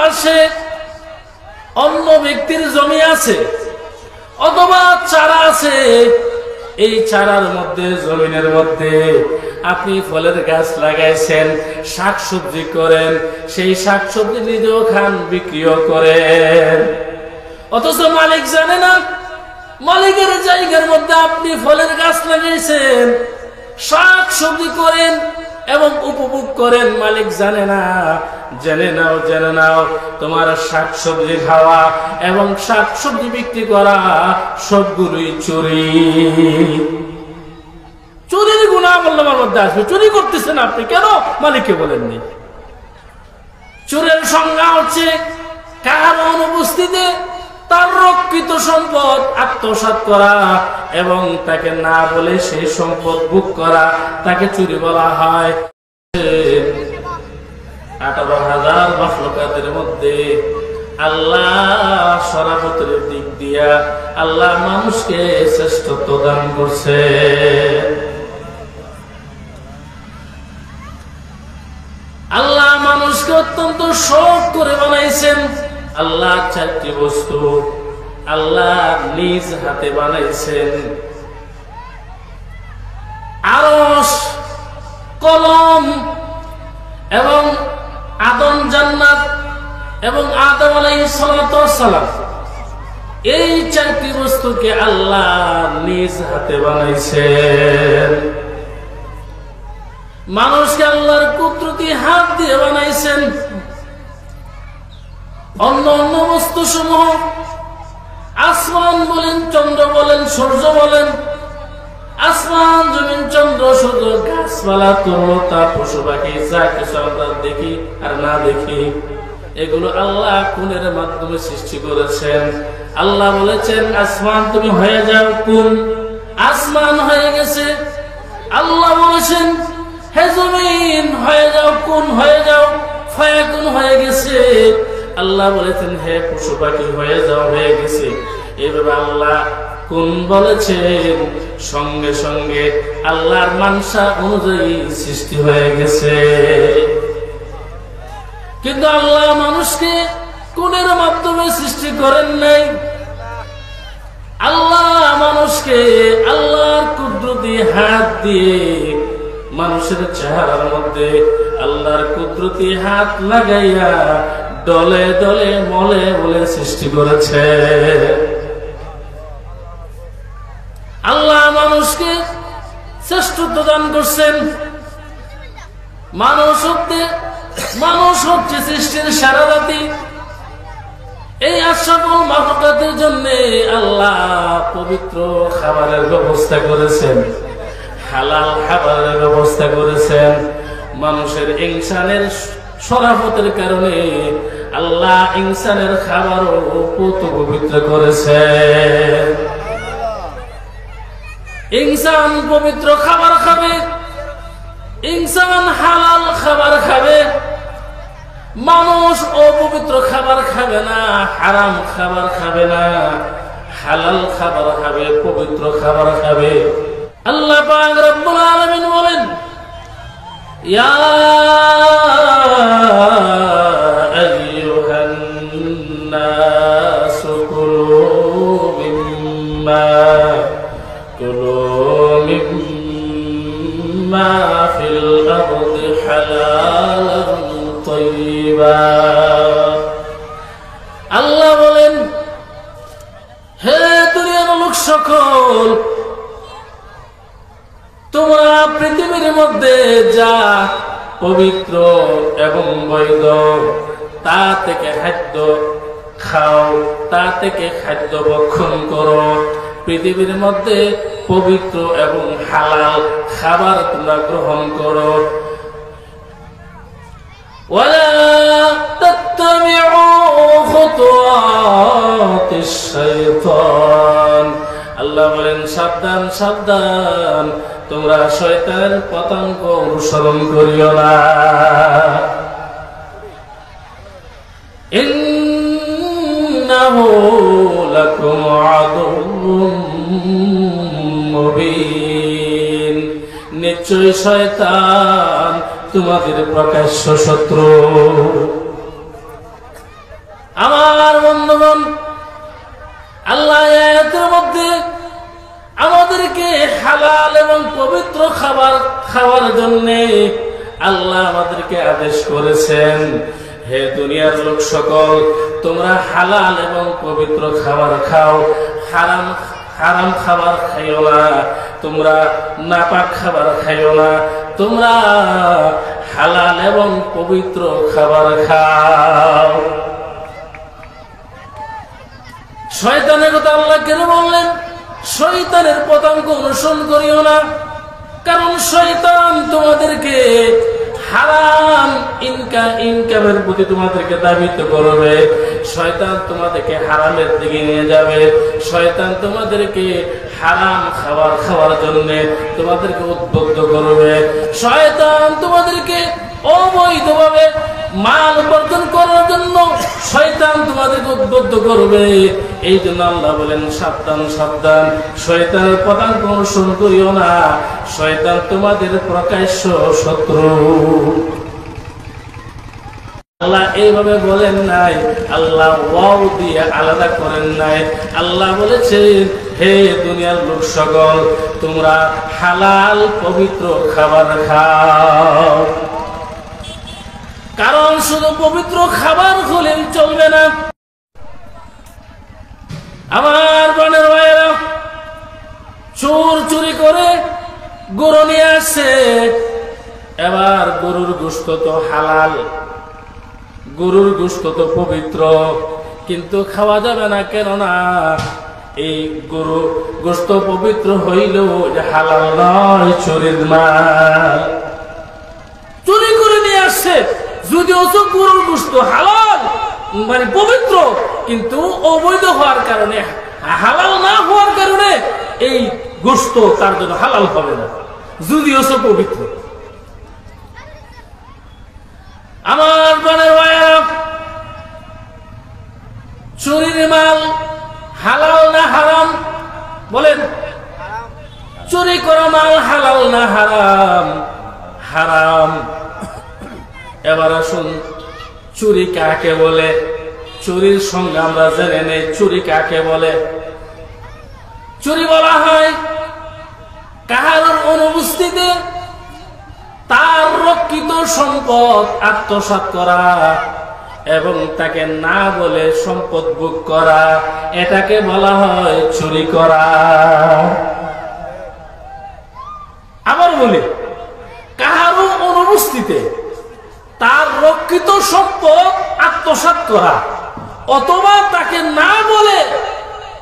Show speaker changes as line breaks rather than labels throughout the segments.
পাশে অন্য ব্যক্তির জমি আছে অথবা চারা আছে, এই চারার মধ্যে জমিনের মধ্যে আপনি ফলের গাছ লাগাইছেন, শাকসবজি করেন, সেই শাকসবজি নিজেও খান, বিক্রিও করেন, অথচ মালিক জানে না। মালিকের জায়গার মধ্যে আপনি ফলের গাছ লাগাইছেন, শাকসবজি করেন এবং উপভোগ করেন, মালিক জানে না। জেনে নাও তোমার শাকসবজি খাওয়া এবং শাকসবজি বিক্রি করা সবগুলোই চুরি। চুরির গুনাহ আমার মধ্যে আসবে। চুরি করতেছেন আপনি, কেন মালিককে বলেননি? চোরের সংজ্ঞা হচ্ছে কারো অনুপস্থিতিতে তার রক্ষিত সম্পদ আত্মসাৎ করা এবং তাকে না বলে সেই সম্পদ ভোগ করা, তাকে চুরি বলা হয়। 18,000 মাখলুকাতের মধ্যে আল্লাহ শরাফতের দিক দিয়া আল্লাহ মানুষকে শ্রেষ্ঠত্ব দান করছে। আল্লাহ মানুষকে অত্যন্ত শখ করে বানাইছেন। আল্লাহ 4টি বস্তু আল্লাহ নিজ হাতে বানাইছেন, আরশ, কলম এবং আদম জান্নাত এবং আদম আলাইহিস সালাতু ওয়াস সালাম। এই 4টি বস্তুকে আল্লাহ নিজ হাতে বানাইছেন। মানুষকে আল্লাহর কুদরতি হাত দিয়ে বানাইছেন। অন্য অন্য বস্তু সমূহ, আসমান বলেন, চন্দ্র বলেন, সূর্য বলেন, আসমান, জমিন, চন্দ্র, সূর্য, গাছপালা, তরুলতা, পশু পাখি, যা কিছু আমরা দেখি আর না দেখি, এগুলো আল্লাহ কোনের মাধ্যমে সৃষ্টি করেছেন। আল্লাহ বলেছেন আসমান তুমি হয়ে যাও কুন, আসমান হয়ে গেছে। আল্লাহ বলেছেন হে জমিন হয়ে যাও কুন, হয়ে যাও, ফায়াকুন হয়ে গেছে। আল্লাহ বলেছেন হে পশু পাখি হয়ে যাও, হয়ে গেছে। এইভাবে আল্লাহ কোন বলেছেন, সঙ্গে সঙ্গে আল্লাহর মানসা অনুযায়ী সৃষ্টি হয়ে গেছে। কিন্তু আল্লাহ মানুষকে কোনের মাধ্যমে সৃষ্টি করেন নাই। আল্লাহ মানুষকে আল্লাহর কুদরতি হাত দিয়ে মানুষের চেহারার মধ্যে আল্লাহর কুদরতি হাত লাগাইয়া দলে দলে মলে মলে সৃষ্টি করেছে। আল্লাহ মানুষকে শ্রেষ্ঠত্ব দান করছেন। মানুষ হচ্ছে সৃষ্টির সারা জাতি। এই আশরাফুল মাখলুকাতের জন্য আল্লাহ পবিত্র খাবারের ব্যবস্থা করেছেন, হালাল খাবারের ব্যবস্থা করেছেন। মানুষের ইনসানের শরাফতের কারণে আল্লাহ ইনসানের খাবারও পবিত্র করেছেন। ইনসান পবিত্র খাবার খাবে, ইনসান হালাল খাবার খাবে। মানুষ অপবিত্র খাবার খাবে না, হারাম খাবার খাবে না, হালাল খাবার খাবে, পবিত্র খাবার খাবে। আল্লাহ পাক রব্বুল আলামিন বলেন ইয়া আইয়ুহান নাস কুলু মিম্মা ফিল আরদি হালালান তাইয়্যিবা। আল্লাহ বলেন হে দুনিয়ার লোক সকল, তোমরা পৃথিবীর মধ্যে যা পবিত্র এবং বৈধ তা থেকে খাদ্য খাও, তা থেকে খাদ্য ভক্ষণ করো। পৃথিবীর মধ্যে পবিত্র এবং হালাল খাবার তোমরা গ্রহণ করো। ওয়ালা তাত্তাবিউ খুতুওয়াতিশ শাইতান। আল্লাহ বলেন সাবধান সাবধান, তোমরা শয়তানের পতঙ্গ অনুসরণ করিও না। ইন্নাহু লাকুম আদুউম মুবিন। নিশ্চয় শয়তান তোমাদের প্রকাশ্য শত্রু। আমার বন্ধুগণ, আল্লাহ আয়াতের মধ্যে আমাদেরকে হালাল এবং পবিত্র খাবার খাওয়ার জন্য আল্লাহ আমাদেরকে আদেশ করেছেন, হে দুনিয়ার লোক সকল, তোমরা হালাল এবং পবিত্র খাবার খাও, হারাম খাবার খাইও না, তোমরা নাপাক খাবার খাইও না, তোমরা হালাল এবং পবিত্র খাবার খাও। শয়তানের কথা আল্লাহ কেন বললেন? শয়তানের পতঙ্গ অনুসরণ করিও না, কারণ শয়তান তোমাদেরকে হারাম ইনকামের প্রতি তোমাদেরকে দাবিত করবে, শয়তান তোমাদেরকে হারামের দিকে নিয়ে যাবে, শয়তান তোমাদেরকে হারাম খাওয়ার জন্য তোমাদেরকে উদ্বুদ্ধ করবে, শয়তান তোমাদেরকে অবৈধভাবে মাল উপার্জন করার জন্য শয়তান তোমাদেরকে উদ্বুদ্ধ করবে। এই জন্য আল্লাহ বলেন, সাবধান সাবধান, শয়তানের পদাঙ্ক অনুসরণ করিও না, শয়তান তোমাদের প্রকাশ্য শত্রু। আল্লাহ এইভাবে বলেন নাই, আল্লাহ ওয়াও দিয়ে আলাদা করেন নাই। আল্লাহ বলেছেন, হে দুনিয়ার লোক সকল, তোমরা হালাল পবিত্র খাবার খাও। কারণ শুধু পবিত্র খাবার হলেই চলবে না। আমার বোনের ভাইয়েরা, চোর চুরি করে গরু নিয়ে আসছে, এবার গরুর গোশত তো হালাল, গরুর গোশত তো পবিত্র, কিন্তু খাওয়া যাবে না, কেননা এই গরু গোশত পবিত্র হইলেও হালাল নয়, চুরির মাল। চুরি করে নিয়ে আসছে, যদিও গরুর গোশত হালাল মানে পবিত্র, কিন্তু অবৈধ হওয়ার কারণে, হালাল না হওয়ার কারণে এই গোশত তার জন্য হালাল হবে না, যদিও পবিত্র। আমার বোনের ভাইয়েরা, চুরির মাল হালাল না হারাম? বলেন, চুরি করা মাল হালাল না হারাম? হারাম। এবার আসুন, চুরি কাকে বলে? চুরির সঙ্গে আমরা জেনে নেই, চুরি কাকে বলে। চুরি বলা হয় কাহার অনুপস্থিতিতে তার রক্ষিত সম্পদ আত্মসাৎ করা এবং তাকে না বলে সম্পদ ভোগ করা, এটাকে বলা হয় চুরি করা। আবার বলি, কাহারও অনুপস্থিতিতে তার রক্ষিত সম্পদ আত্মসাৎ করা অথবা তাকে না বলে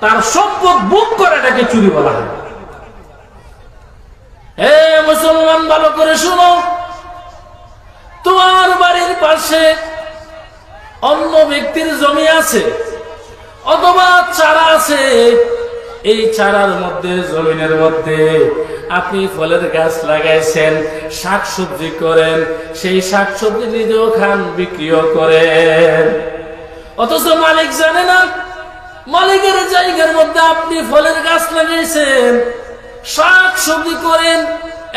তার সম্পদ ভোগ করা, এটাকে চুরি বলা হয়। হে মুসলমান, ভালো করে শুনো, তোমার বাড়ির পাশে অন্য ব্যক্তির জমি আছে অথবা চারা আছে, এই চারার মধ্যে, জমিনের মধ্যে আপনি ফলের গাছ লাগাইছেন, শাকসবজি করেন, সেই শাকসবজি নিজেও খান, বিক্রিও করেন, অথচ মালিক জানে না। মালিকের জায়গার মধ্যে আপনি ফলের গাছ লাগাইছেন, শাকসবজি করেন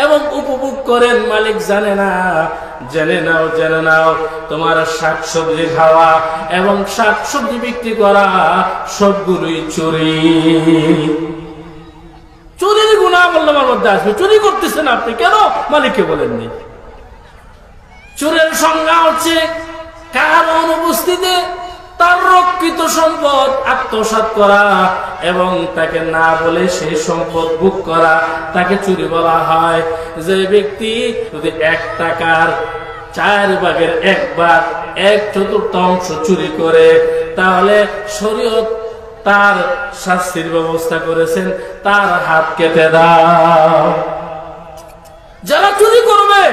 এবং উপভোগ করেন, মালিক জানে না। জেনে নাও, জেনে নাও, তোমার শাকসবজি খাওয়া এবং শাকসবজি বিক্রি করা সবগুলোই চুরি। চুরির গুনাহ আমার মধ্যে আসবে। চুরি করতেছেন আপনি, কেন মালিককে বলেননি? চোরের সংজ্ঞা হচ্ছে কার অনুপস্থিতিতে তার রক্ষিত সম্পদ আত্মসাৎ করা এবং তাকে না বলে সেই সম্পদ ভোগ করা, তাকে চুরি বলা হয়। যে ব্যক্তি যদি 1 টাকার 4 ভাগের 1 ভাগ 1/4 চুরি করে, তাহলে শরীয়ত তার শাস্তির ব্যবস্থা করেছেন, তার হাত কেটে দাও। যারা চুরি করবে,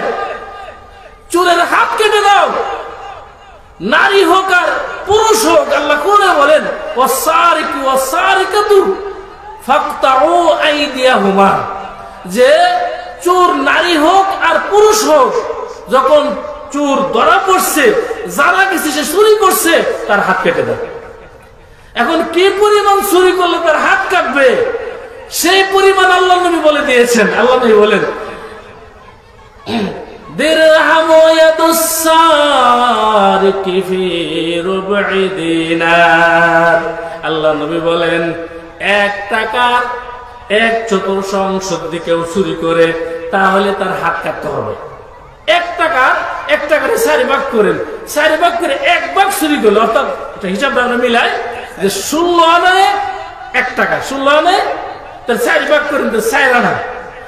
চোরের হাত কেটে দাও, নারী হোক আর পুরুষ হোক। আল্লাহ কোরআনে বলেন, ওয়াসারিকু ওয়াসারিকাতু ফাকতাউ আইদিয়াহুমা, যে চোর নারী হোক আর পুরুষ হোক, যখন চোর ধরা পড়ছে, যারা কিছু সে চুরি করছে, তার হাত কেটে দাও। এখন কি পরিমাণ চুরি করলে তার হাত কাটবে, সেই পরিমাণ আল্লাহ নবী বলে দিয়েছেন। আল্লাহ নবী বলেন, দিরহামু ইয়াদুস সারিক সারকি ফি রুবঈ দিনার। আল্লাহ নবী বলেন, 1 টাকার 1/4 যদি কেউ চুরি করে তাহলে তার হাত কাটতে হবে। 1 টাকার 1 টাকার 4 ভাগ করেন, 4 ভাগ করে 1 ভাগ চুরি করলে, অর্থাৎ এটা হিসাবটা আমরা মিলাই যে 16 আনায় 1 টাকা, 16 আনায় তার 4 ভাগ করেন তো 4 আনা।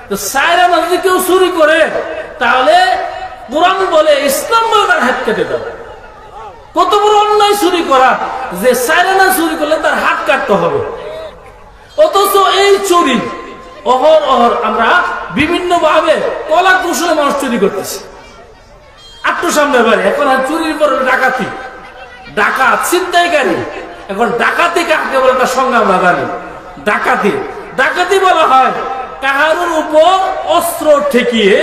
তো 4 আনা যদি কেউ চুরি করে তাহলে কোরআন বলে, ইসলাম বলে তার হাত কেটে দাও। কত বড় অন্যায় চুরি করা যে 4 আনা চুরি করলে তার হাত কাটতে হবে। অথচ এই চুরি অহর আমরা বিভিন্ন ভাবে কলা কৌশলে মানুষ চুরি করতেছে। আত্মসামনে বাড়ি এখন আর চুরির পর ডাকাতি, ডাকাত ছিনতাইকারী। এখন ডাকাতি কাকে বলে তার সংজ্ঞা আমরা জানি। ডাকাতি ডাকাতি বলা হয় কাহারুর উপর অস্ত্র ঠেকিয়ে,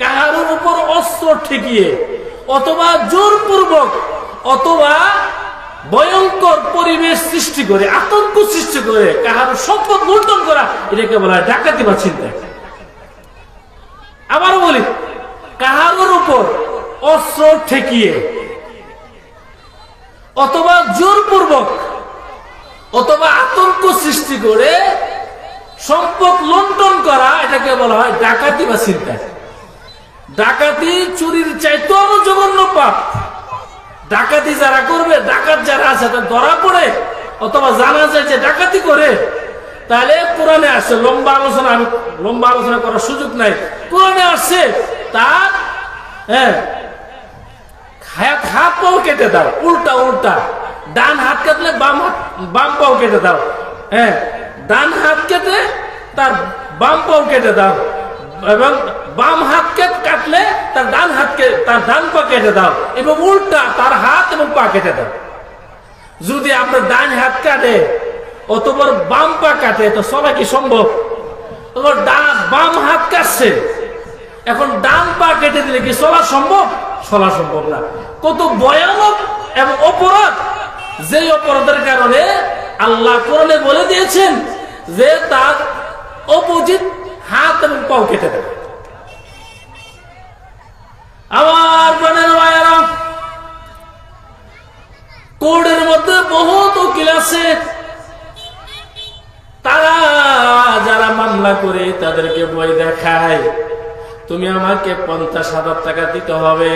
কাহারুর উপর অস্ত্র ঠেকিয়ে অথবা জোরপূর্বক অথবা ভয়ঙ্কর পরিবেশ সৃষ্টি করে, আতঙ্ক সৃষ্টি করে কাহার সম্পদ লুণ্ঠন করা, এটাকে বলা হয় ডাকাতি বা ছিনতাই। আবার বলি, কাহার উপর অস্ত্র ঠেকিয়ে অথবা জোরপূর্বক অথবা আতঙ্ক সৃষ্টি করে সম্পদ লুণ্ঠন করা, এটাকে বলা হয় ডাকাতি বা ছিনতাই। ডাকাতি চুরির চাইতে আরো জঘন্য পাপ। ডাকাতি যারা করবে, ডাকাত যারা আছে তারা ধরা পড়ে অথবা জানা যায় যে ডাকাতি করে, তাহলে কোরআনে আসছে, লম্বা আলোচনা করার সুযোগ নাই, কোরআনে আসছে তার হাত পাও কেটে দাও, উল্টা উল্টা। ডান হাত কাটলে বাম পাও কেটে দাও, ডান হাত কেটে তার বাম পাও কেটে দাও, এবং বাম হাতকে কাটলে তার ডান পা কেটে দাও, এবং উল্টা তার হাত এবং পা কেটে দাও। যদি আপনার ডান হাত কাটে অথবা বাম পা কাটে তো চলা কি সম্ভব? বাম হাত কাটছে, এখন ডান পা কেটে দিলে কি চলা সম্ভব? চলা সম্ভব না। কত ভয়ানক এবং অপরাধ, যে অপরাধের কারণে আল্লাহ কোরআনে বলে দিয়েছেন যে তার অপোজিট হাত এবং পাও কেটে দেবে। আমার প্রাণের ভাইয়েরা, কোর্টের মধ্যে বহুত উকিল আছে, তারা যারা মামলা করে তাদেরকে বই দেখায়, তুমি আমাকে 50,000 টাকা দিতে হবে,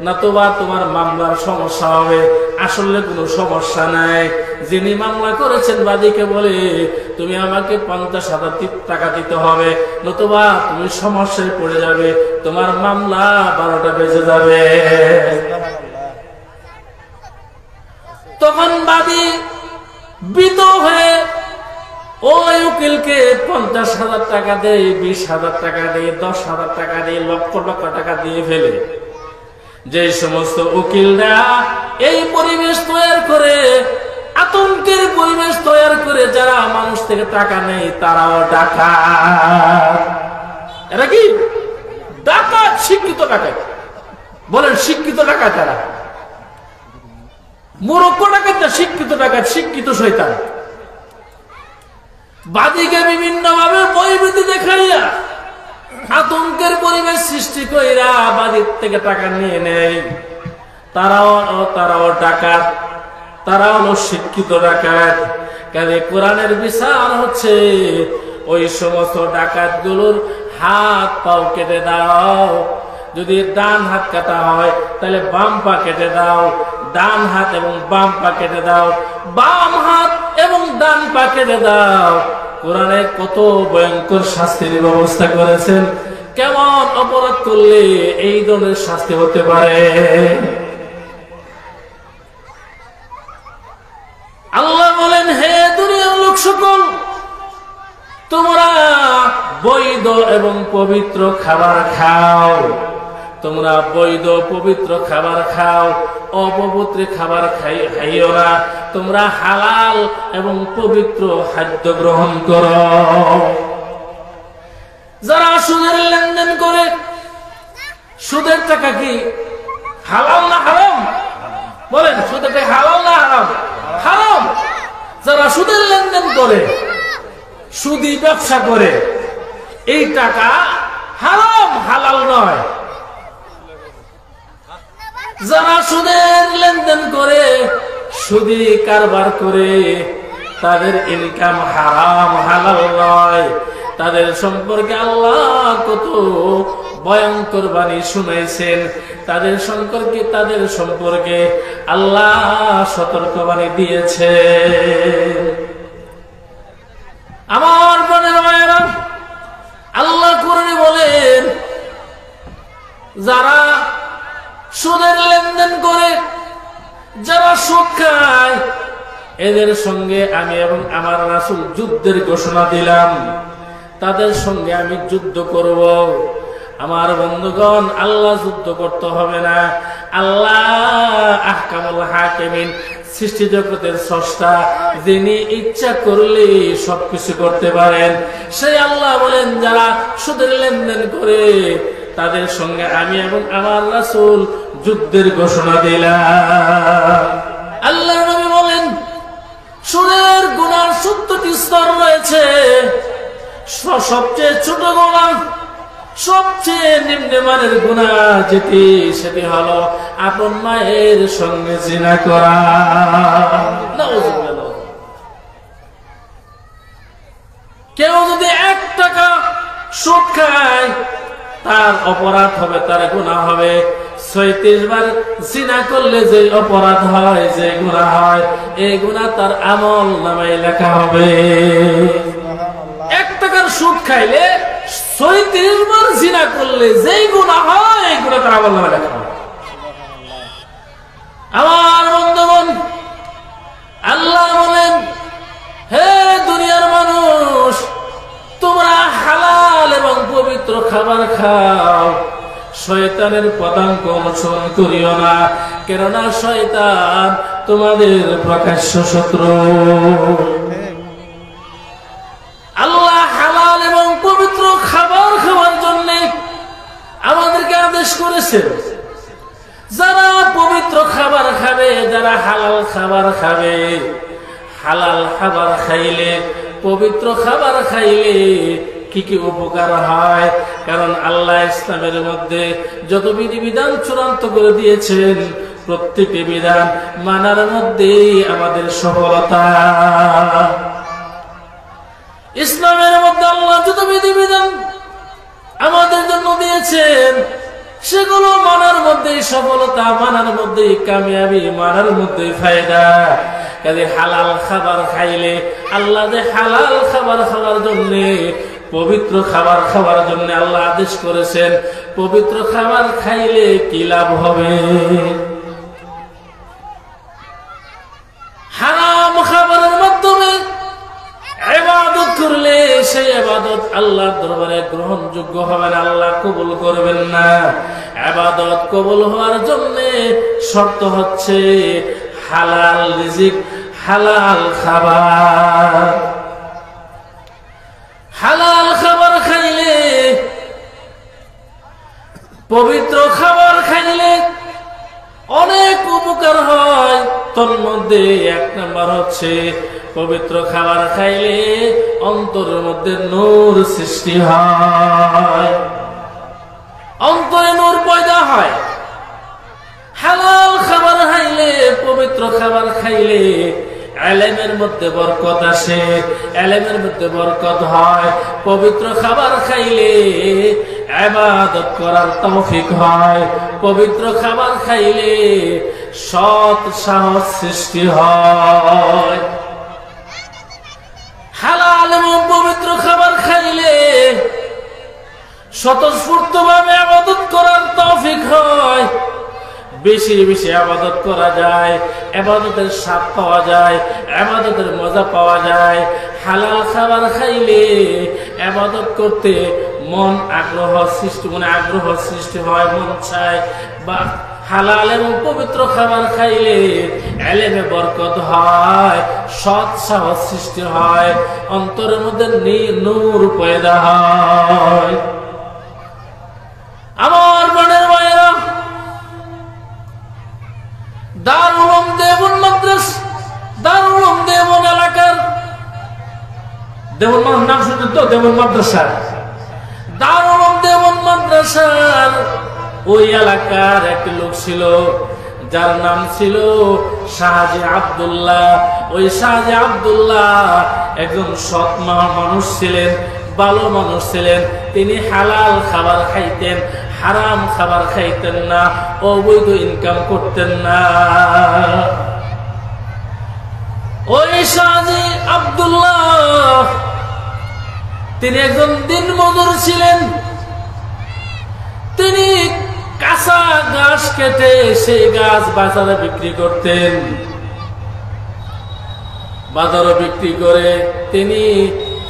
নতুবা তোমার মামলার সমস্যা হবে। আসলে কোনো সমস্যা নাই। যিনি মামলা করেছেন বাদীকে বলে, তুমি আমাকে 50,000 টাকা দিতে হবে, নতুবা তুমি সমস্যায় পড়ে যাবে, তোমার মামলা 12টা বেজে যাবে। তখন বাদী ভীত হয়ে ওই উকিলকে 50,000 টাকা দেয়, 20,000 টাকা দেয়, 10,000 টাকা দেয়, লক্ষ লক্ষ টাকা দিয়ে ফেলে। যে সমস্ত উকিলরা এই পরিবেশ তৈরি করে, আতঙ্কের পরিবেশ তৈরি করে, যারা মানুষ থেকে টাকা নেই, তারাও ডাকাত। এরা কি ডাকাত? শিক্ষিত ডাকাত বলেন, শিক্ষিত ডাকাত। তারা মূর্খ ডাকাত না, শিক্ষিত ডাকাত, শিক্ষিত শয়তান। বাদীকে বিভিন্ন ভাবে ভয়ভীতি দেখাইয়া আতঙ্কের পরিবেশ সৃষ্টি কইরা বাদীর থেকে টাকা নিয়ে নেয়। তারাও ডাকাত, তারা হলো শিক্ষিত ডাকাত। কাজে কোরআনের বিচার হচ্ছে ওই সমস্ত ডাকাত গুলোর হাত পাও কেটে দাও। যদি ডান হাত কাটা হয় তাহলে বাম পা কেটে দাও, ডান হাত এবং বাম পা কেটে দাও, বাম হাত এবং ডান পা কেটে দাও। কোরআনে কত ভয়ঙ্কর শাস্তির ব্যবস্থা করেছেন। কেমন অপরাধ করলে এই ধরনের শাস্তি হতে পারে? আল্লাহ বলেন, হে দুনিয়ার লোক সকল, তোমরা বৈধ এবং পবিত্র খাবার খাও। তোমরা বৈধ পবিত্র খাবার খাও, অপবিত্র খাবার খাইও না। তোমরা হালাল এবং পবিত্র খাদ্য গ্রহণ করো। যারা সুদের লেনদেন করে, সুদের টাকা কি হালাল না হারাম? বলেন, সুদের টাকা হালাল না হারাম? হারাম। যারা সুদের লেনদেন করে, সুদি ব্যবসা করে, এই টাকা হারাম, হালাল নয়। যারা সুদের লেনদেন করে, সুদি কারবার করে, তাদের ইনকাম হারাম হালাল নয়, তাদের সম্পর্কে আল্লাহ কত ভয়ঙ্কর বাণী শুনাইছেন। তাদের সম্পর্কে আল্লাহ সতর্কবাণী দিয়েছে। আমার বোনের মায়েরা, আল্লাহ কোরআনে বলেন, যারা সুদের লেনদেন করে, যারা সুদ খায়, এদের সঙ্গে আমি এবং আমার রাসূল যুদ্ধের ঘোষণা দিলাম। তাদের সঙ্গে আমি যুদ্ধ করব। আমার বন্ধুগণ, আল্লাহ যুদ্ধ করতে হবে না। আল্লাহ আহকামুল হাকিমিন, সৃষ্টি জগতের স্রষ্টা, যিনি ইচ্ছা করলে সবকিছু করতে পারেন, সেই আল্লাহ বলেন, যারা সুদের লেনদেন করে, তাদের সঙ্গে আমি এবং আমার রাসূল যুদ্ধের ঘোষণা দিলাম। আল্লাহর নবী বলেন, সুদের গুনার 70টি স্তর রয়েছে। সবচেয়ে ছোট গুনাহ, সবচেয়ে নিম্নমানের গুনাহ সেটি হলো আপন মায়ের সঙ্গে জিনা করা। কেউ যদি 1 টাকা সুদ খায়, তার অপরাধ হবে, তার গুনাহ হবে 36 বার। জিনা করলে যে অপরাধ হয়, যে গুনাহ হয়, এই গুনাহ তার আমল নামায় লেখা হবে। 1 টাকার সুদ খাইলে 36 বার জিনা করলে যেই গুনাহ হয়, এই গুনাহ তার আমল নামায় লেখা হবে। আমার বন্ধুগণ, আল্লাহ বলেন, হে দুনিয়ার মানুষ, তোমরা হালাল এবং পবিত্র খাবার খাও, শয়তানের পদাঙ্ক অনুসরণ করিও না, কেননা শয়তান তোমাদের প্রকাশ্য শত্রু। আল্লাহ হালাল এবং পবিত্র খাবার খাওয়ার জন্য আমাদেরকে আদেশ করেছেন। যারা পবিত্র খাবার খাবে, যারা হালাল খাবার খাবে, হালাল খাবার খাইলে, পবিত্র খাবার খাইলে কি কি উপকার হয়? কারণ আল্লাহ ইসলামের মধ্যে যত বিধিবিধান চূড়ান্ত করে দিয়েছেন, প্রত্যেকটি বিধান মানার মধ্যেই আমাদের সফলতা। ইসলামের মধ্যে আল্লাহ যত বিধিবিধান আমাদের জন্য দিয়েছেন, সেগুলো মানার মধ্যেই সফলতা, মানার মধ্যেই কামিয়াবি, মানার মধ্যেই ফায়দা। কাজে হালাল খাবার খাইলে, আল্লাহ যে হালাল খাবার খাওয়ার জন্য, পবিত্র খাবার খাওয়ার জন্য আল্লাহ আদেশ করেছেন, পবিত্র খাবার খাইলে কি লাভ হবে? হারাম খাবারের মাধ্যমে ইবাদত করলে সেই ইবাদত আল্লাহর দরবারে গ্রহণযোগ্য হবে না, আল্লাহ কবুল করবেন না। ইবাদত কবুল হওয়ার জন্য শর্ত হচ্ছে হালাল রিজিক, হালাল খাবার। হালাল খাবার খাইলে, পবিত্র খাবার খাইলে অনেক উপকার হয়। তোর মধ্যে 1 নাম্বার হচ্ছে, পবিত্র খাবার খাইলে অন্তরের মধ্যে নূর সৃষ্টি হয়, অন্তরে নূর পয়দা হয়। হালাল খাবার খাইলে, পবিত্র খাবার খাইলে ইলমের মধ্যে বরকত আসে, ইলমের মধ্যে বরকত হয়। পবিত্র খাবার খাইলে ইবাদত করার তৌফিক হয়, পবিত্র খাবার খাইলে সৎ সাহস সৃষ্টি হয়। হালাল এবং পবিত্র খাবার খাইলে স্বতঃস্ফূর্তভাবে ইবাদত করার তৌফিক হয়, বেশি বেশি ইবাদত করা যায়, ইবাদতের স্বাদ পাওয়া যায়, ইবাদতের মজা পাওয়া যায়। হালাল খাবার খাইলে ইবাদত করতে মন আগ্রহ সৃষ্টি হয়, মন চায়। বা হালাল এবং পবিত্র খাবার খাইলে ইলমে বরকত হয়, সৎ সাহস সৃষ্টি হয়, অন্তরের মধ্যে নূর পয়দা হয়। আমার বোনের ভাইয়েরা, দারুল উলুম দেওবন্দ মাদ্রাসা, দারুল উলুম দেওবন্দ এলাকার, দেওবন্দ নাম শুনছেন তো, দেওবন্দ মাদ্রাসা, দারুল উলুম দেওবন্দ মাদ্রাসার ওই এলাকার এক লোক ছিল, যার নাম ছিল শাহজি আব্দুল্লাহ। ওই শাহজি আব্দুল্লাহ একজন সৎ মানুষ ছিলেন, ভালো মানুষ ছিলেন। তিনি হালাল খাবার খাইতেন, হারাম খাবার খাইতেন না, অবৈধ ইনকাম করতেন না। ওই শাহজি আব্দুল্লাহ তিনি একজন দিনমজুর ছিলেন। তিনি কাঁচা ঘাস কেটে সেই গাছ বাজারে বিক্রি করতেন। বাজারে বিক্রি করে তিনি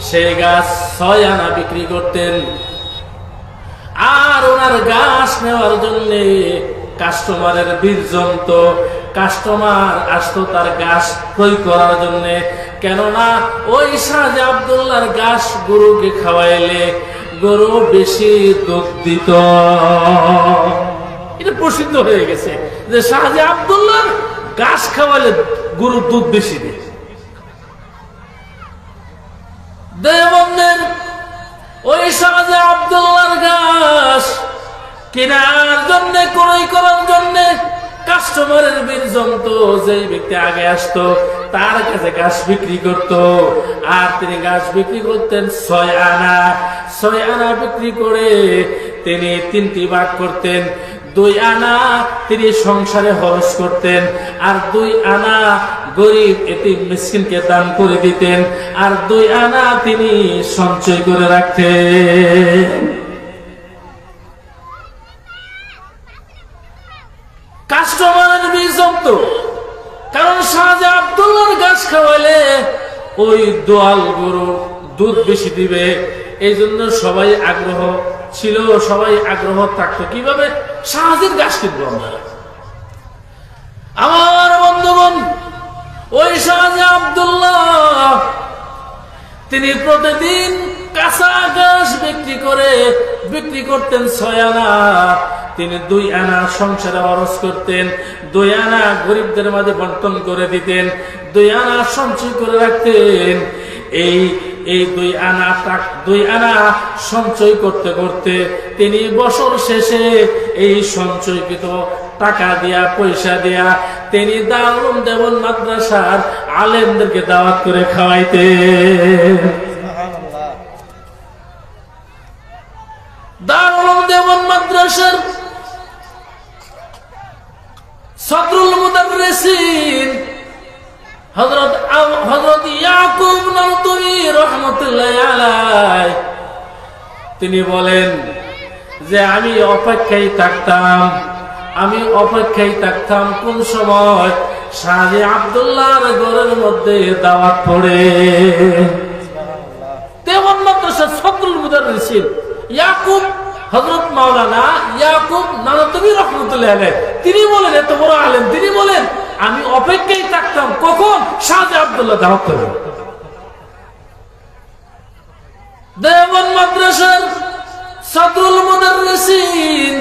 সেই গাছ 6 আনা বিক্রি করতেন। আর ওনার গাছ নেওয়ার জন্য কাস্টমারের ভিড় জমতো। কাস্টমার আসতো তার গাছ ক্রয় করার জন্য। কেননা ওই শাহজি আব্দুল্লাহর গাছ গরুকে খাওয়াইলে গরু বেশি দুধ দিত। এটা প্রসিদ্ধ হয়ে গেছে যে শাহজি আব্দুল্লাহর গাছ খাওয়াইলে গরুর দুধ বেশি দেয়। দেওবন্দের ওই শাহজি আব্দুল্লাহর গাছ কেনার জন্য, ক্রয় করার জন্য কাস্টমারের ভিড় জমতো। যেই ব্যক্তি আগে আসতো তার কাছে গাছ বিক্রি করত। আর তিনি গাছ বিক্রি করতেন 6 আনা। 6 আনা বিক্রি করে তিনি 3টি ভাগ করতেন। 2 আনা তিনি সংসারে খরচ করতেন, আর 2 আনা গরিব এতিম মিসকিনকে দান করে দিতেন, আর 2 আনা তিনি সঞ্চয় করে রাখতেন। কাস্টমারের ভিড় জমতো, কারণ শাহজি আব্দুল্লাহর গাছ খাওয়াইলে ওই দোয়াল গরু দুধ বেশি দিবে। এই জন্য সবাই আগ্রহ ছিল, সবাই আগ্রহ থাকতো কিভাবে শাহজির গাছ কিনবো আমরা। আমার বন্ধুগণ, ওই শাহজি আব্দুল্লাহ তিনি প্রতিদিন কাঁচা ঘাস বিক্রি করতেন 6 আনা। তিনি 2 আনা সংসারে খরচ করতেন, 2 আনা গরিবদের মাঝে বন্টন করে দিতেন, 2 আনা সঞ্চয় করে রাখতেন। এই 2 আনা সঞ্চয় করতে করতে তিনি বছর শেষে এই সঞ্চয়কৃত টাকা দিয়া, পয়সা দিয়া তিনি দারুল দেওবন্দ মাদ্রাসার আলেমদেরকে দাওয়াত করে খাওয়াইতেন। দারুল দেওবন্দ মাদ্রাসার সদরুল মুদাররিসিন হযরত ইয়াকুব নানতুবি রাহমাতুল্লাহি আলাইহি তিনি বলেন যে আমি অপেক্ষায় থাকতাম কোন সময় শাহজি আব্দুল্লাহর ঘরের মধ্যে দাওয়াত পড়ে। দেওবন্দ মাদ্রাসার সদরুল মুদাররিসিন ইয়াকুব, হযরত মাওলানা ইয়াকুব নানতুবি রাহমাতুল্লাহি আলাইহি তিনি বলেন, এত বড় আলেম, তিনি বলেন আমি অপেক্ষায় থাকতাম কখন শাহজি আব্দুল্লাহ দাওয়াত করবে। দেওবন্দ মাদ্রাসার সদরুল মুদাররিসিন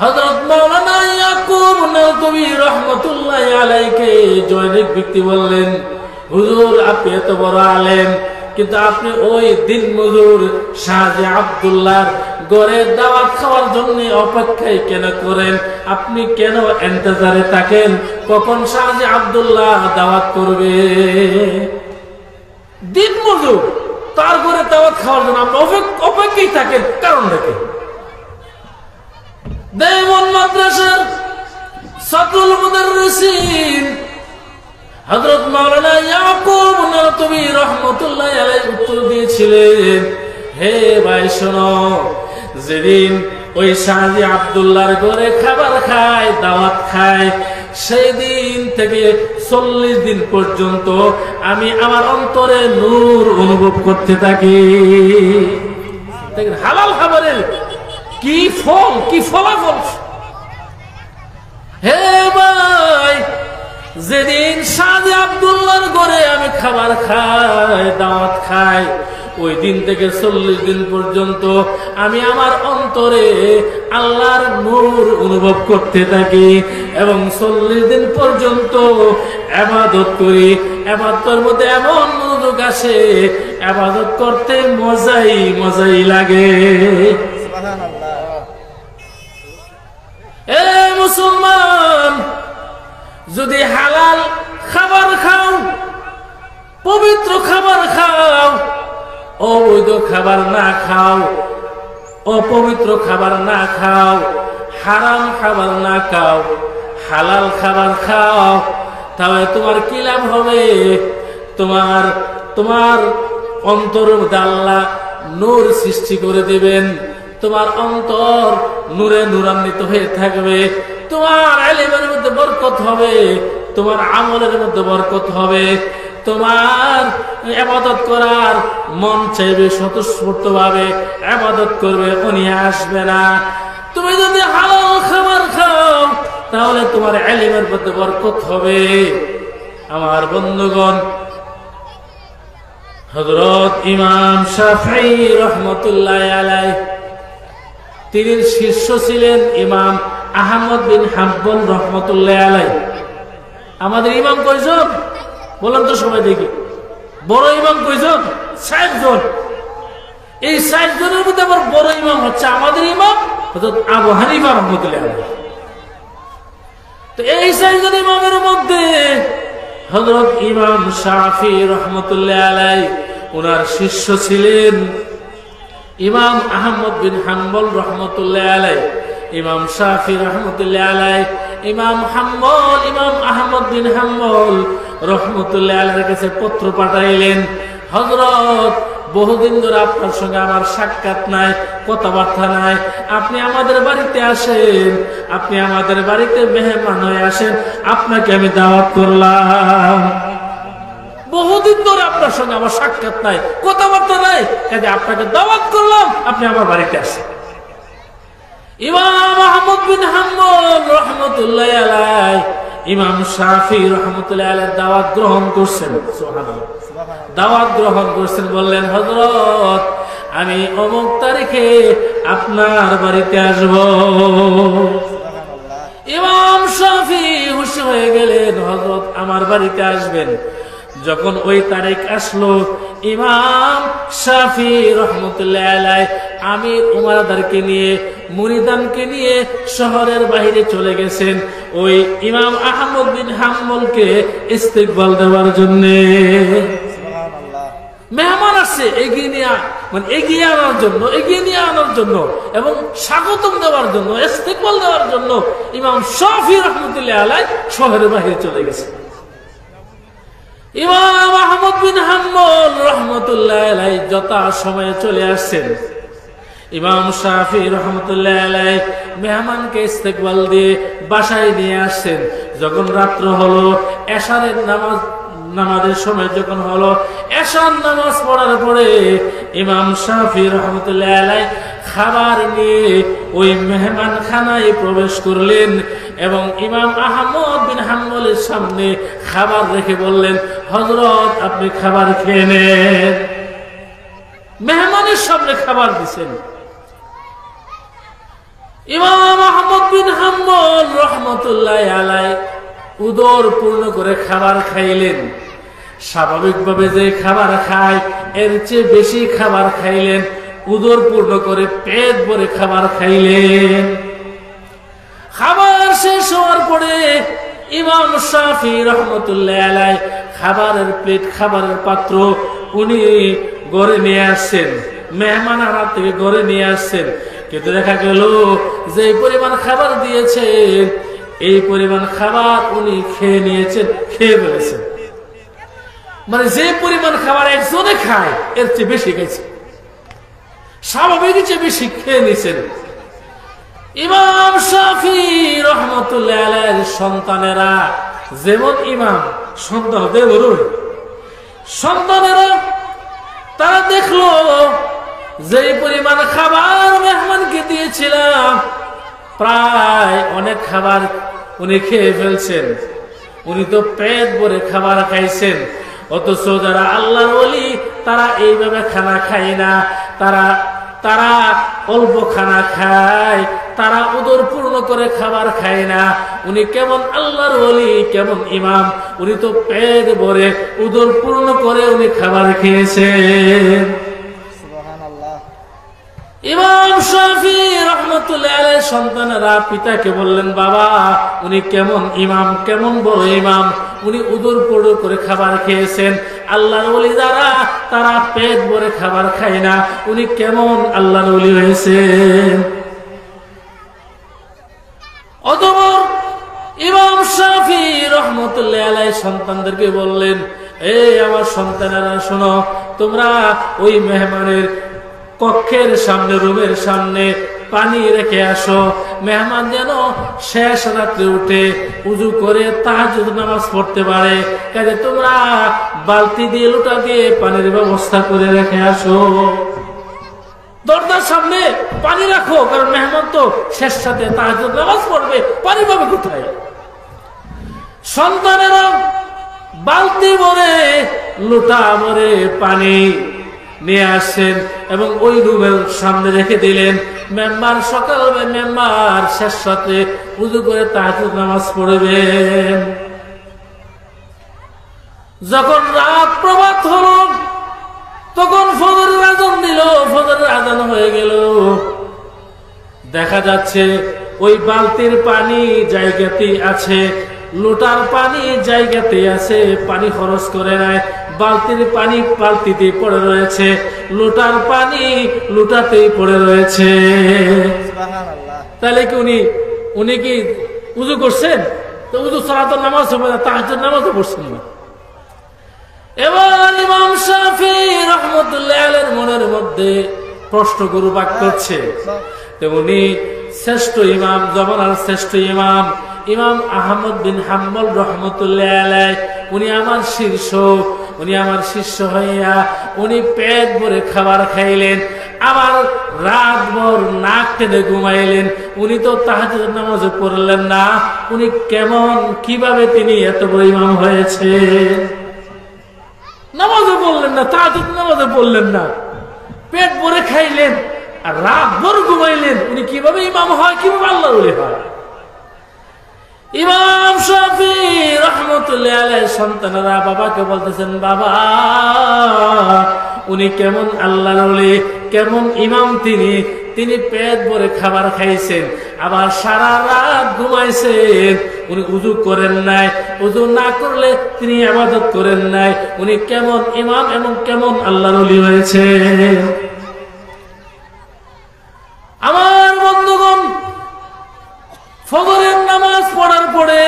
হযরত মাওলানা ইয়াকুব নানতুবি রাহমাতুল্লাহি আলাইহিকে জনৈক ব্যক্তি বললেন, হুজুর আপনি এত বড় আলেম, কিন্তু আপনি ওই দিনমজুর শাহজি আব্দুল্লাহর ঘরে দাওয়াত খাওয়ার জন্য অপেক্ষায় কেন করেন? আপনি কেন ইন্তজারে থাকেন কখন শাহজি আব্দুল্লাহ দাওয়াত করবে? দিনমজুর তার ঘরে দাওয়াত খাওয়ার জন্য আপনি অপেক্ষায় থাকেন, কারণ দেখেন। দেওবন্দ মাদ্রাসার সদরুল মুদাররিসিন হযরত মাওলানা ইয়াকুব নানতুবি রাহমাতুল্লাহি আলাইহি উত্তর দিয়েছিলেন, হে ভাই শোনো, যেদিন ওই শাহজি আব্দুল্লাহর ঘরে খাবার খায়, দাওয়াত খায়, সেই দিন থেকে 40 দিন পর্যন্ত আমি আমার অন্তরে নূর অনুভব করতে থাকি। দেখেন হালাল খাবারের কি ফল, কি ফলাফল। হে ভাই, যেদিন শাহজি আব্দুল্লাহর ঘরে আমি খাবার খাই, দাওয়াত খাই, ওই দিন থেকে 40 দিন পর্যন্ত আমি আমার অন্তরে আল্লাহর নূর অনুভব করতে থাকি এবং 40 দিন পর্যন্ত ইবাদত করি। ইবাদতের মধ্যে এমন মনোযোগ আসে, ইবাদত করতে মজাই লাগে। সুবহানাল্লাহ। এ মুসলমান, যদি হালাল খাবার খাও, পবিত্র খাবার খাও, অবৈধ খাবার না খাও, অপবিত্র খাবার না খাও, হারাম খাবার না খাও, হালাল খাবার খাও, তাহলে তোমার কি লাভ হবে? তোমার অন্তর আল্লাহ নূর সৃষ্টি করে দিবেন, তোমার অন্তর নূরে নূরান্বিত হয়ে থাকবে, তোমার ইলমের মধ্যে বরকত হবে, তোমার আমলের মধ্যে বরকত হবে, তোমার ইবাদত করার মন চাইবে, স্বতঃস্ফূর্তভাবে ইবাদত করবে, অনীহা আসবে না। তুমি যদি হালাল খাবার খাও তাহলে তোমার ইলমের মধ্যে বরকত হবে। আমার বন্ধুগণ, হযরত ইমাম শাফিঈ রাহমাতুল্লাহি আলাইহি, তিনি শিষ্য ছিলেন ইমাম আহমদ বিন হাম্বল রাহমাতুল্লাহি আলাইহি। আমাদের ইমাম কয়জন বলেন তো সবাই দেখি? বড় ইমাম কয়জন? ৬০ জন। এই ৬০ জনের মধ্যে আবার বড় ইমাম হচ্ছে আমাদের ইমাম হযরত আবু হানিফা রাহমাতুল্লাহি আলাইহি। তো এই ৬০ জন ইমামের মধ্যে হযরত ইমাম শাফিঈ রাহমাতুল্লাহি আলাইহি ওনার শিষ্য ছিলেন ইমাম আহমদ বিন হাম্বল রাহমাতুল্লাহি আলাইহি। ইমাম শাফিঈ রাহমাতুল্লাহি আলাইহি ইমাম আহমদ বিন হাম্বল রাহমাতুল্লাহি আলাইহির কাছে পত্র পাঠাইলেন, হযরত বহুদিন ধরে আপনার সঙ্গে আমার সাক্ষাৎ নাই, কথাবার্তা নাই, আপনি আমাদের বাড়িতে আসেন, আপনি আমাদের বাড়িতে মেহমান হয়ে আসেন, আপনাকে আমি দাওয়াত করলাম। বহুদিন ধরে আপনার সঙ্গে আমার সাক্ষাৎ নাই, কথাবার্তা নাই, কাজে আপনাকে দাওয়াত করলাম, আপনি আমার বাড়িতে আসেন। ইমাম আহমদ বিন হাম্বল রাহমাতুল্লাহি আলাইহি ইমাম শাফিঈ রাহমাতুল্লাহি আলাইহি দাওয়াত গ্রহণ করছেন। সুবহানাল্লাহ, দাওয়াত গ্রহণ করছেন। বললেন, হযরত আমি অমুক তারিখে আপনার বাড়িতে আসব। ইমাম শাফিঈ খুশি হয়ে গেলেন, হযরত আমার বাড়িতে আসবেন। যখন ওই তারিখ আসলো, ইমাম শাফিঈ রাহমাতুল্লাহি আলাইহি আমির উমারদারকে নিয়ে, মুরিদানকে নিয়ে শহরের বাইরে চলে গেছেন ওই ইমাম আহমদ বিন হাম্বলকে ইস্তেকবাল দেওয়ার জন্য। মেহমান আসছে এগিয়ে নিয়ে আনার জন্য এবং স্বাগতম দেওয়ার জন্য, ইস্তেকবাল দেওয়ার জন্য ইমাম শাফিঈ রাহমাতুল্লাহি আলাইহি শহরের বাইরে চলে গেছেন। ইমাম আহমদ বিন হাম্বল রাহমাতুল্লাহি আলাইহি যথা সময়ে চলে আসছেন। ইমাম শাফিঈ রাহমাতুল্লাহি আলাইহি মেহমানকে ইস্তেকবাল দিয়ে বাসায় নিয়ে আসছেন। যখন রাত্র হলো, এশারের নামাজের সময় যখন হলো, এশার নামাজ পড়ার পরে ইমাম শাফিঈ রাহমাতুল্লাহি আলাইহি খাবার নিয়ে ওই মেহমান খানায় প্রবেশ করলেন এবং ইমাম আহমদ বিন হাম্বলের সামনে খাবার রেখে বললেন, হযরত আপনি খাবার খেয়ে নেন। মেহমানের সামনে খাবার দিছেন। ইমাম আহমদ বিন হাম্বল রাহমাতুল্লাহি আলাইহি উদর পূর্ণ করে খাবার খাইলেন। স্বাভাবিকভাবে যে খাবার খায় এর চেয়ে বেশি খাবার খাইলেন, উদর পূর্ণ করে পেট ভরে খাবার খাইলেন। খাবার শেষ হওয়ার পরে ইমাম শাফিঈ রাহমাতুল্লাহি আলাইহি খাবারের প্লেট, খাবারের পাত্র উনি ঘরে নিয়ে আসছেন, মেহমান হাত থেকে ঘরে নিয়ে আসছেন। কিন্তু দেখা গেল যে পরিমাণ খাবার দিয়েছেন এই পরিমাণ খাবার উনি খেয়ে নিয়েছেন, খেয়ে ফেলেছেন। মানে যে পরিমাণ খাবার একজনে খায় এর চেয়ে বেশি খাইছে, স্বাভাবিক চেয়ে বেশি খেয়ে নিয়েছেন। ইমাম শাফিঈ রাহমাতুল্লাহি আলাইহির সন্তানেরা যেমন ইমাম, সন্তানেরা তারা দেখলো যে পরিমাণ খাবার মেহমানকে দিয়েছিলাম প্রায় অনেক খাবার উনি খেয়ে ফেলছেন। উনি তো পেট ভরে খাবার খাইছেন, অথচ যারা আল্লাহর ওলি তারা এইভাবে খানা খায় না, তারা অল্প খানা খায়, তারা উদর পূর্ণ করে খাবার খায় না। উনি কেমন আল্লাহর ওলি, কেমন ইমাম, উনি তো পেট ভরে উদর পূর্ণ করে উনি খাবার খেয়েছেন। ইমাম শাফি রাহমাতুল্লাহ আলাইহির সন্তানেরা পিতাকে বললেন, বাবা উনি কেমন ইমাম, কেমন বড় ইমাম, উনি উদর পড়ো করে খাবার খেয়েছেন। আল্লাহর ওলি যারা তারা পেট ভরে খাবার খায় না, উনি কেমন আল্লাহর ওলি হয়েছেন। অতঃপর ইমাম শাফি রাহমাতুল্লাহ আলাইহির সন্তানদেরকে বললেন, এই আমার সন্তানেরা শোনো, তোমরা ওই মেহমানের কক্ষের সামনে, রুমের সামনে পানি রেখে আসো। মেহমান যেন শেষ রাত্রে উঠে উজু করে তাহাজ্জুদ নামাজ পড়তে পারে, কাজে তোমরা বালতি দিয়ে লোটা দিয়ে পানির ব্যবস্থা করে রেখে আসো। দরজার সামনে পানি রাখো, কারণ মেহমান তো শেষ রাতে তাহাজ্জুদ নামাজ পড়বে, পানি পাবে কোথায়? সন্তানেরা বালতি ভরে লোটা ভরে পানি নিয়ে আসেন এবং ওই রুমের সামনে রেখে দিলেন। মেম্বার সকালে মেম্বার শেষ রাতে উযু করে তাহাজ্জুদ নামাজ পড়বেন। যখন রাত প্রভাত হলো তখন ফজরের আযান দিল, ফজরের আযান হয়ে গেল। দেখা যাচ্ছে ওই বালতির পানি জায়গাতেই আছে, লোটার পানি জায়গাতে আছে, পানি খরচ করে নাই। বালতির পানি বালতিতে পড়ে রয়েছে, লোটার পানি লোটাতেই পড়ে রয়েছে। তাহলে কি উনি কি উযু করছেন? তো উযু ছাড়া তো নামাজ হবে না, তাহাজ্জুদ নামাজও পড়ছেন না। এবার ইমাম শাফি রাহমাতুল্লাহ আলাইহির মনের মধ্যে প্রশ্ন ঘুরপাক করছে। তেমনি শ্রেষ্ঠ ইমাম, জমানার শ্রেষ্ঠ ইমাম ইমাম আহমদ বিন হাম্বল রাহমাতুল্লাহ আলাইহি, উনি আমার শীর্ষ, উনি আমার শিষ্য হইয়া উনি পেট ভরে খাবার খাইলেন, আবার রাতভর নাক টেনে ঘুমাইলেন। উনি তো তাহাজ্জুদ নামাজে পড়লেন না, উনি কেমন, কিভাবে তিনি এত বড় ইমাম হয়েছে? নামাজও পড়লেন না, তাহাজ্জুদ নামাজও পড়লেন না, পেট ভরে খাইলেন আর রাতভর ঘুমাইলেন, উনি কিভাবে ইমাম হয়, কিভাবে আল্লাহর ওলি হয়? ইমাম শাফি রাহমাতুল্লাহ আলাইহির সন্তানেরা বাবাকে বলতেছেন, বাবা উনি কেমন আল্লাহর ওলি, কেমন ইমাম তিনি পেট ভরে খাবার খাইছেন, আবার সারা রাত ঘুমাইছেন, উনি উযু করেন নাই, উযু না করলে তিনি ইবাদত করেন নাই, উনি কেমন ইমাম এবং কেমন আল্লাহর ওলি হয়েছে? আমার বন্ধুগণ, ফজরের নামাজ পড়ার পরে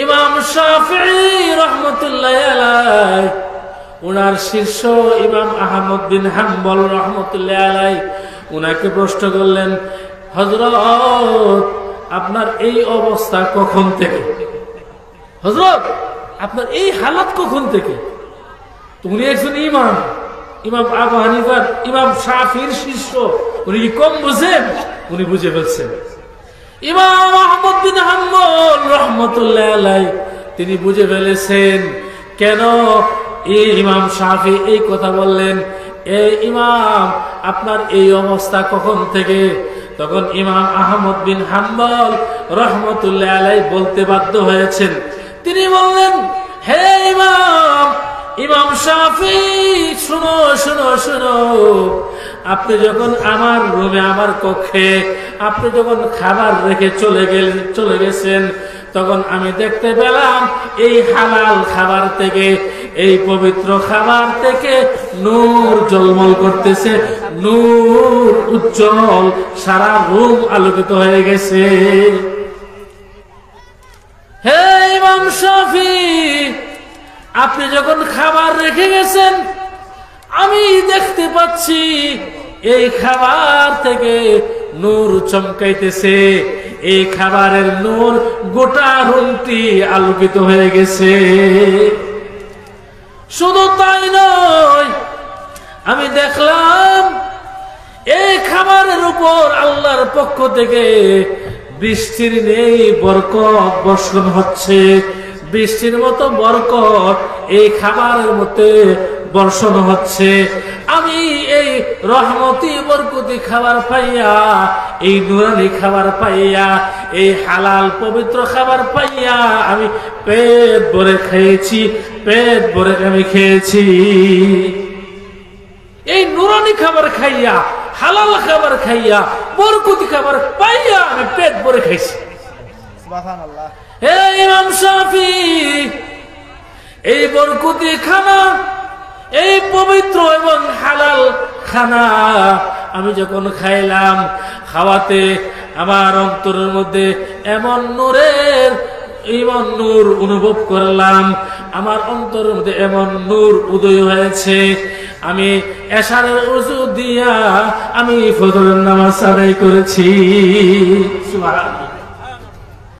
ইমাম শাফিঈ রাহমাতুল্লাহ আলাইহি উনার শিষ্য ইমাম আহমদ বিন হাম্বল রাহমাতুল্লাহ আলাইহি উনাকে প্রশ্ন করলেন, হযরত আপনার এই অবস্থা কখন থেকে? হযরত আপনার এই হালাত কখন থেকে? উনি একজন ইমাম, ইমাম আবু হানিফা, ইমাম শাফিঈর শিষ্য, উনি কি কম বুঝেন? উনি বুঝে ফেলছেন। ইমাম আহমদ বিন হাম্বল রাহমাতুল্লাহ আলাইহি তিনি বুঝে ফেলেছেন কেন ইমাম শাফি এই কথা বললেন, এই ইমাম আপনার এই অবস্থা কখন থেকে? তখন ইমাম আহমদ বিন হাম্বল রাহমাতুল্লাহ আলাইহি বলতে বাধ্য হয়েছেন। তিনি বললেন, হে ইমাম শাফি, শুনো শুনো শুনো, আপনি যখন আমার রুমে, আমার কক্ষে আপনি যখন খাবার রেখে চলে গেছেন, তখন আমি দেখতে পেলাম এই হালাল খাবার থেকে, এই পবিত্র খাবার থেকে নূর ঝলমল করতেছে, নূর উজ্জ্বল, সারা রুম আলোকিত হয়ে গেছে। হে ইমাম শাফি, আপনি যখন খাবার রেখে গেছেন, আমি দেখতে পাচ্ছি এই খাবার থেকে নূর চমকাইতেছে, এই খাবারের নূর গোটা রুমটি আলোকিত হয়ে গেছে। শুধু তাই নয়, আমি দেখলাম এই খাবারের উপর আল্লাহর পক্ষ থেকে বৃষ্টির নেই বরকত বর্ষণ হচ্ছে, বৃষ্টির মতো বরকত এই খাবারের মধ্যে বর্ষণ হচ্ছে। আমি এই রহমতি বরকতি খাবার পাইয়া, এই নুরানি খাবার পাইয়া, এই হালাল পবিত্র খাবার পাইয়া আমি পেট ভরে খেয়েছি, পেট ভরে আমি খেয়েছি। এই নুরানি খাবার খাইয়া হালাল খাবার খাইয়া বরকতি খাবার পাইয়া আমি পেট ভরে খাইছি।
সুবহানাল্লাহ।
হে ইমাম শাফি, এই বরকতি খানা, এই পবিত্র এবং হালাল খানা আমি যখন খাইলাম, খাওয়াতে আমার অন্তরের মধ্যে এমন নূরের ইমান নূর অনুভব করলাম, আমার অন্তরের মধ্যে এমন নূর উদয় হয়েছে, আমি এশারের ওযু দিয়া আমি ফজরের নামাজ আদায় করেছি। সুবহানাল্লাহ।